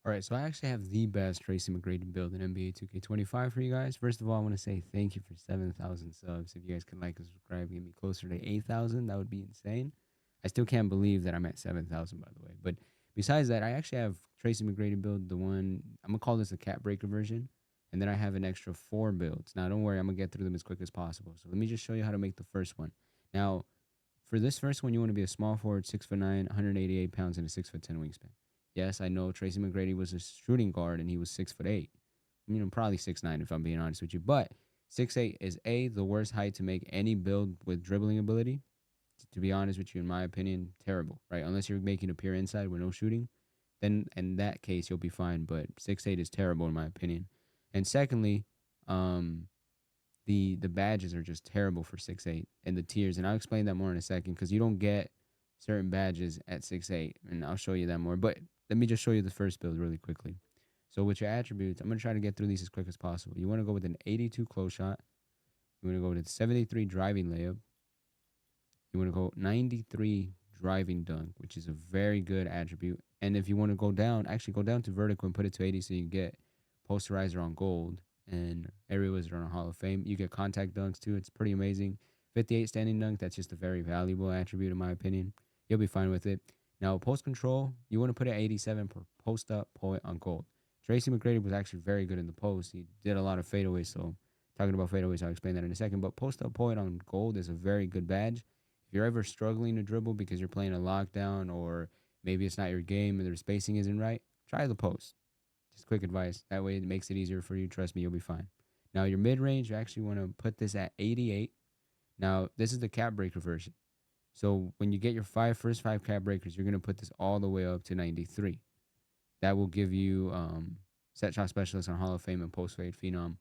All right, so I actually have the best Tracy McGrady build in NBA 2K25 for you guys. First of all, I want to say thank you for 7,000 subs. If you guys can like and subscribe, get me closer to 8,000, that would be insane. I still can't believe that I'm at 7,000, by the way. But besides that, I actually have Tracy McGrady build, the one, I'm going to call this a cap breaker version. And then I have an extra 4 builds. Now, don't worry, I'm going to get through them as quick as possible. So let me just show you how to make the first one. Now, for this first one, you want to be a small forward, 6'9", 188 pounds, and a 6'10" wingspan. Yes, I know Tracy McGrady was a shooting guard and he was 6'8". Probably 6'9" if I'm being honest with you. But 6'8" is the worst height to make any build with dribbling ability. To be honest with you, in my opinion, terrible. Right? Unless you're making a pure inside with no shooting, then in that case you'll be fine. But 6'8" is terrible in my opinion. And secondly, um, the badges are just terrible for 6'8" and the tiers, and I'll explain that more in a second because you don't get certain badges at 6'8", and I'll show you that more. But let me just show you the first build really quickly. So with your attributes, I'm gonna try to get through these as quick as possible. You want to go with an 82 close shot. You want to go with a 73 driving layup. You want to go 93 driving dunk, which is a very good attribute. And if you want to go down, actually go down to vertical and put it to 80 so you get posterizer on gold and area wizard on Hall of Fame. You get contact dunks too. It's pretty amazing. 58 standing dunk, that's just a very valuable attribute in my opinion. You'll be fine with it. Now, post control, you want to put it at 87 per post up, pull it on gold. Tracy McGrady was actually very good in the post. He did a lot of fadeaways, so talking about fadeaways, I'll explain that in a second. But post up, pull it on gold is a very good badge. If you're ever struggling to dribble because you're playing a lockdown or maybe it's not your game and the spacing isn't right, try the post. Just quick advice. That way it makes it easier for you. Trust me, you'll be fine. Now, your mid range, you actually want to put this at 88. Now, this is the cap breaker version. So when you get your first five cap breakers, you're going to put this all the way up to 93. That will give you set shot specialist on Hall of Fame and post fade phenom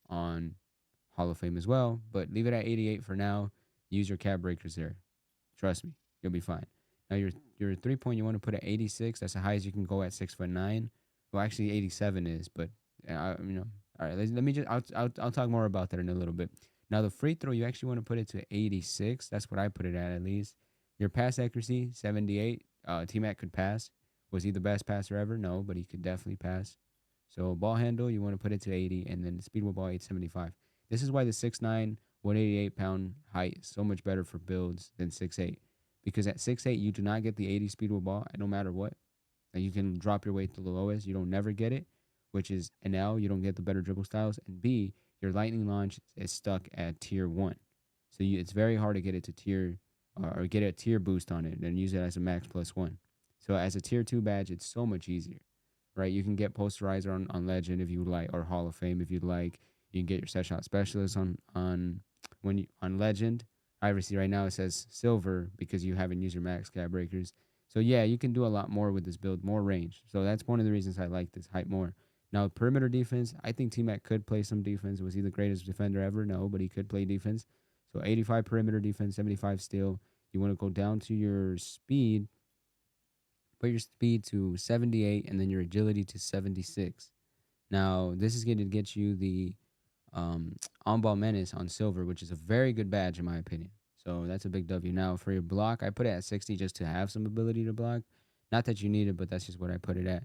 on Hall of Fame as well. But leave it at 88 for now. Use your cap breakers there. Trust me, you'll be fine. Now your 3 point you want to put at 86. That's the highest you can go at 6'9". Well, actually 87 is, but all right. Let me just I'll talk more about that in a little bit. Now the free throw you actually want to put it to 86. That's what I put it at least. Your pass accuracy 78. TMAC could pass. Was he the best passer ever? No, but he could definitely pass. So ball handle you want to put it to 80, and then the speed with ball 875. This is why the 6'9", 188-pound height is so much better for builds than 6'8", because at 6'8" you do not get the 80 speed with ball no matter what. You can drop your weight to the lowest. You don't never get it, which is an L. You don't get the better dribble styles. And B, your lightning launch is stuck at tier 1. So it's very hard to get it to tier or get a tier boost on it and use it as a max +1. So as a tier 2 badge, it's so much easier, right? You can get posterizer on Legend if you would like, or Hall of Fame if you'd like. You can get your set shot specialist on Legend. Obviously, right now it says silver because you haven't used your max cap breakers. So yeah, you can do a lot more with this build, more range. So that's one of the reasons I like this hype more. Now, perimeter defense, I think T-Mac could play some defense. Was he the greatest defender ever? No, but he could play defense. So 85 perimeter defense, 75 steal. You want to go down to your speed, put your speed to 78, and then your agility to 76. Now, this is going to get you the on-ball menace on silver, which is a very good badge in my opinion. So that's a big W. Now, for your block, I put it at 60 just to have some ability to block. Not that you need it, but that's just what I put it at.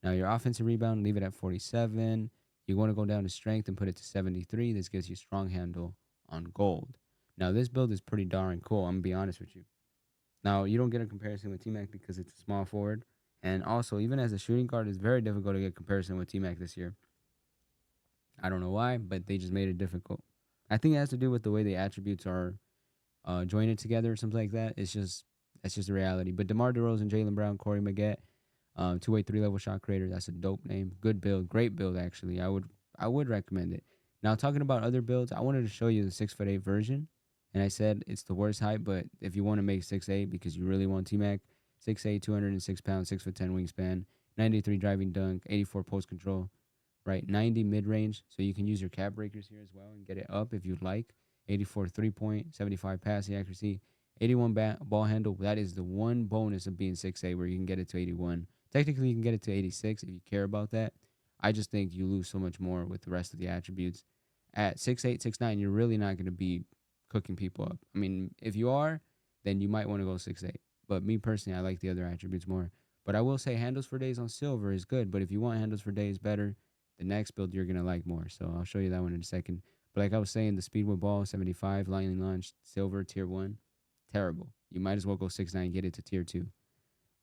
Now, your offensive rebound, leave it at 47. You want to go down to strength and put it to 73. This gives you strong handle on gold. Now, this build is pretty darn cool. I'm going to be honest with you. Now, you don't get a comparison with T-Mac because it's a small forward. And also, even as a shooting guard, it's very difficult to get comparison with T-Mac this year. I don't know why, but they just made it difficult. I think it has to do with the way the attributes are joined together or something like that. That's just the reality. But DeMar DeRozan, Jaylen Brown, Corey Maggette, 2-way 3-level shot creator. That's a dope name. Good build, great build actually. I would recommend it. Now talking about other builds, I wanted to show you the 6'8" version, and I said it's the worst height. But if you want to make 6'8" because you really want T-Mac, 6'8", 206 pounds, 6'10" wingspan, 93 driving dunk, 84 post control, right? 90 mid range, so you can use your cap breakers here as well and get it up if you'd like. 84 3 point, 75 passing accuracy, 81 ball handle. That is the one bonus of being 6'8", where you can get it to 81. Technically, you can get it to 86 if you care about that. I just think you lose so much more with the rest of the attributes. At 6'8", 6'9", you're really not going to be cooking people up. I mean, if you are, then you might want to go 6'8". But me personally, I like the other attributes more. But I will say handles for days on silver is good. But if you want handles for days better, the next build you're gonna like more. So I'll show you that one in a second. But like I was saying, the speed with ball 75, lightning launch, silver, tier 1, terrible. You might as well go 6'9", get it to tier 2.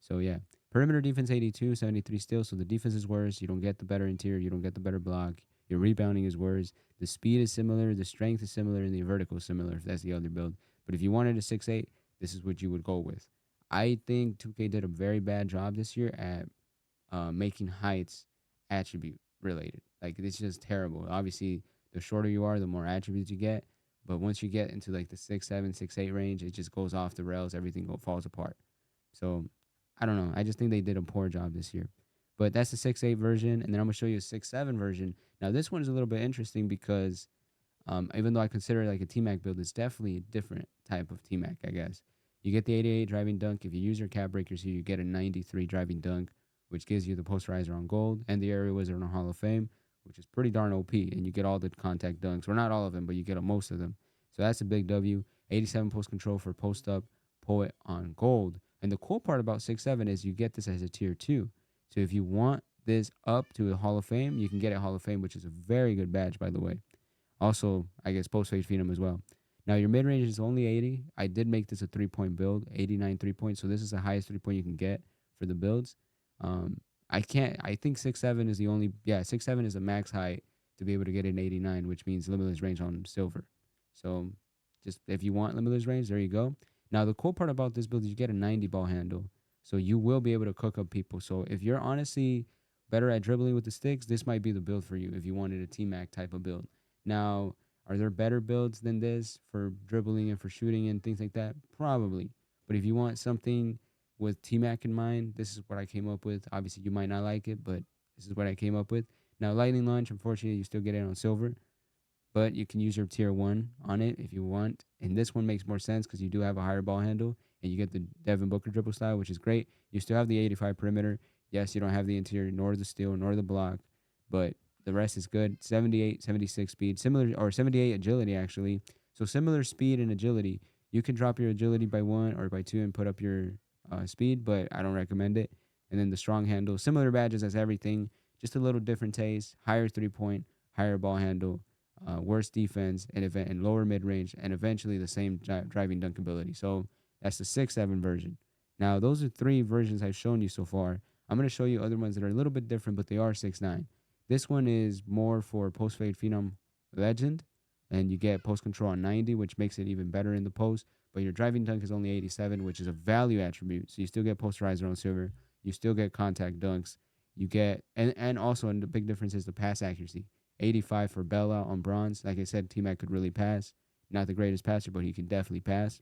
So yeah, perimeter defense 82, 73 still. So the defense is worse. You don't get the better interior. You don't get the better block. Your rebounding is worse. The speed is similar. The strength is similar, and the vertical is similar. If that's the other build, but if you wanted a 6'8", this is what you would go with. I think 2K did a very bad job this year at making heights attribute related. Like it's just terrible. Obviously, the shorter you are, the more attributes you get. But once you get into like the 6'7", 6'8" range, it just goes off the rails. Everything falls apart. So I don't know. I just think they did a poor job this year. But that's the 6'8" version, and then I'm gonna show you a 6'7" version. Now this one is a little bit interesting because even though I consider it like a TMAC build, it's definitely a different type of TMAC, I guess. You get the 88 driving dunk. If you use your cap breakers here, you get a 93 driving dunk, which gives you the posterizer on gold and the area wizard on Hall of Fame, which is pretty darn OP. And you get all the contact dunks. Well, not all of them, but you get most of them. So that's a big W. 87 post control for post up, poet on gold. And the cool part about 6'7" is you get this as a tier 2. So if you want this up to a Hall of Fame, you can get it Hall of Fame, which is a very good badge, by the way. Also, I guess post-fade phenom as well. Now, your mid-range is only 80. I did make this a three-point build, 89 3-point. So this is the highest three-point you can get for the builds. I can't. I think 6'7" is the only. Yeah, 6'7" is the max height to be able to get an 89, which means limitless range on silver. So, just if you want limitless range, there you go. Now, the cool part about this build is you get a 90 ball handle, so you will be able to cook up people. So if you're honestly better at dribbling with the sticks, this might be the build for you if you wanted a TMAC type of build. Now, are there better builds than this for dribbling and for shooting and things like that? Probably. But if you want something with TMAC in mind, this is what I came up with. Obviously, you might not like it, but this is what I came up with. Now, lightning launch, unfortunately, you still get it on silver, but you can use your tier 1 on it if you want. And this one makes more sense because you do have a higher ball handle and you get the Devin Booker dribble style, which is great. You still have the 85 perimeter. Yes, you don't have the interior, nor the steal, nor the block, but the rest is good. 78, 76 speed, similar, or 78 agility, actually. So similar speed and agility. You can drop your agility by 1 or by 2 and put up your speed, but I don't recommend it. And then the strong handle, similar badges as everything, just a little different taste. Higher 3-point, higher ball handle, worse defense, and lower mid range, and eventually the same driving dunk ability. So that's the 6'7" version. Now, those are 3 versions I've shown you so far. I'm going to show you other ones that are a little bit different, but they are 6'9". This one is more for post fade phenom legend, and you get post control on 90, which makes it even better in the post. But your driving dunk is only 87, which is a value attribute. So you still get posterizer on silver. You still get contact dunks. You get and also, and the big difference is the pass accuracy. 85 for Bella on bronze. Like I said, T-Mac could really pass. Not the greatest passer, but he can definitely pass.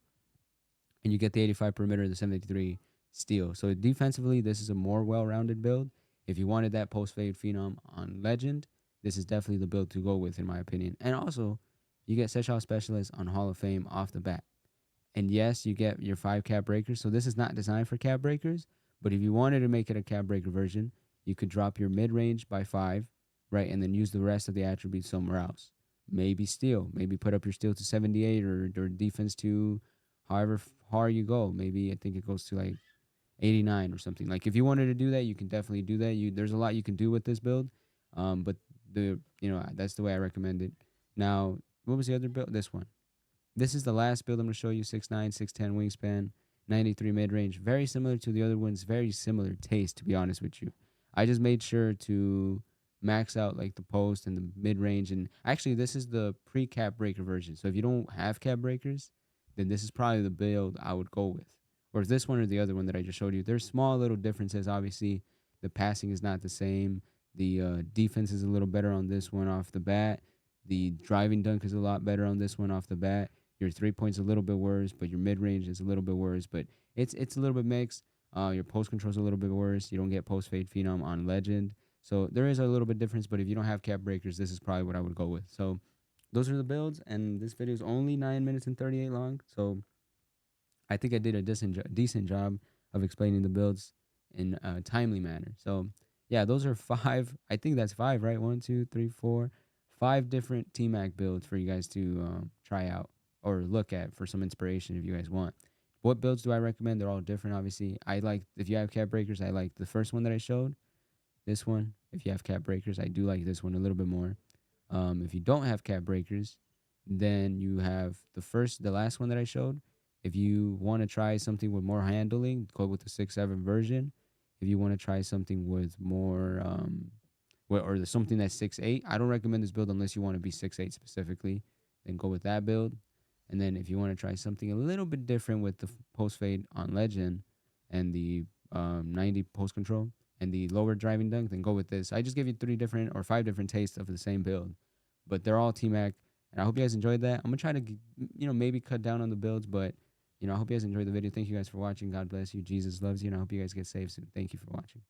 And you get the 85 perimeter, the 73 steal. So defensively, this is a more well-rounded build. If you wanted that post-fade phenom on Legend, this is definitely the build to go with, in my opinion. And also, you get set shot specialist on Hall of Fame off the bat. And yes, you get your 5 cap breakers. So this is not designed for cap breakers. But if you wanted to make it a cap breaker version, you could drop your mid-range by 5, right? And then use the rest of the attributes somewhere else. Maybe steal. Maybe put up your steal to 78 or defense to however far you go. Maybe I think it goes to like 89 or something. Like if you wanted to do that, you can definitely do that. There's a lot you can do with this build. But that's the way I recommend it. Now, what was the other build? This one. This is the last build I'm going to show you. 6'9", 6'10 wingspan, 93 mid-range. Very similar to the other ones. Very similar taste, to be honest with you. I just made sure to max out like the post and the mid-range. And actually, this is the pre-cap breaker version. So if you don't have cap breakers, then this is probably the build I would go with. Or this one or the other one that I just showed you. There's small little differences. Obviously, the passing is not the same. The defense is a little better on this one off the bat. The driving dunk is a lot better on this one off the bat. Your 3-point's a little bit worse, but your mid range is a little bit worse. But it's a little bit mixed. Your post control's a little bit worse. You don't get post fade phenom on Legend, so there is a little bit difference. But if you don't have cap breakers, this is probably what I would go with. So those are the builds, and this video is only 9 minutes and 38 long. So I think I did a decent job of explaining the builds in a timely manner. So yeah, those are 5. I think that's 5, right? 1, 2, 3, 4, 5 different TMAC builds for you guys to try out or look at for some inspiration if you guys want. What builds do I recommend? They're all different, obviously. I like, if you have cap breakers, I like the first one that I showed. This one, if you have cap breakers, I do like this one a little bit more. If you don't have cap breakers, then you have the last one that I showed. If you want to try something with more handling, go with the 6.7 version. If you want to try something with more, something that's 6.8, I don't recommend this build unless you want to be 6.8 specifically. Then go with that build. And then if you want to try something a little bit different with the post fade on Legend and the 90 post control and the lower driving dunk, then go with this. I just gave you 5 different tastes of the same build, but they're all TMAC. And I hope you guys enjoyed that. I'm gonna try to, maybe cut down on the builds, but I hope you guys enjoyed the video. Thank you guys for watching. God bless you. Jesus loves you, and I hope you guys get saved soon. Thank you for watching.